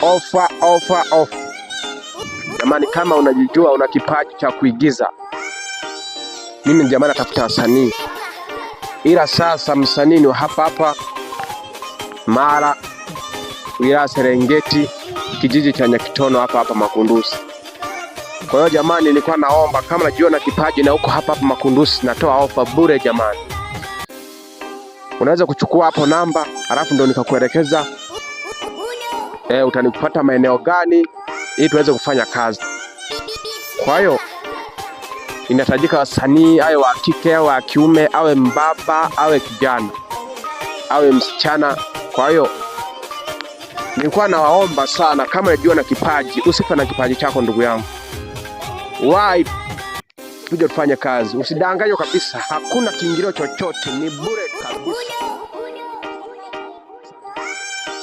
Ofa. Jamani, kama unajijua una kipaji cha kuigiza, mimi jamani natafuta wasanii, ila sasa msanii ni hapa Mara, wilaya Serengeti, kijiji cha Nyakitono hapa Makundusi. Kwa hiyo jamani, nilikuwa naomba kama unajua na kipaji na uko hapa Makundusi, natoa ofa bure jamani. Unaweza kuchukua hapo namba, alafu ndio nikakuelekeza utanipata maeneo gani ili tuweze kufanya kazi. Kwa hiyo inahitajika wasanii, awe wa kike au wa kiume, awe mbaba, awe kijana, awe msichana. Kwa hiyo nilikuwa nawaomba sana, kama unajua na kipaji, usife na kipaji chako ndugu yangu. Why? Tuje tufanye kazi, usidanganywe kabisa, hakuna kiingilio chochote, ni bure kabisa.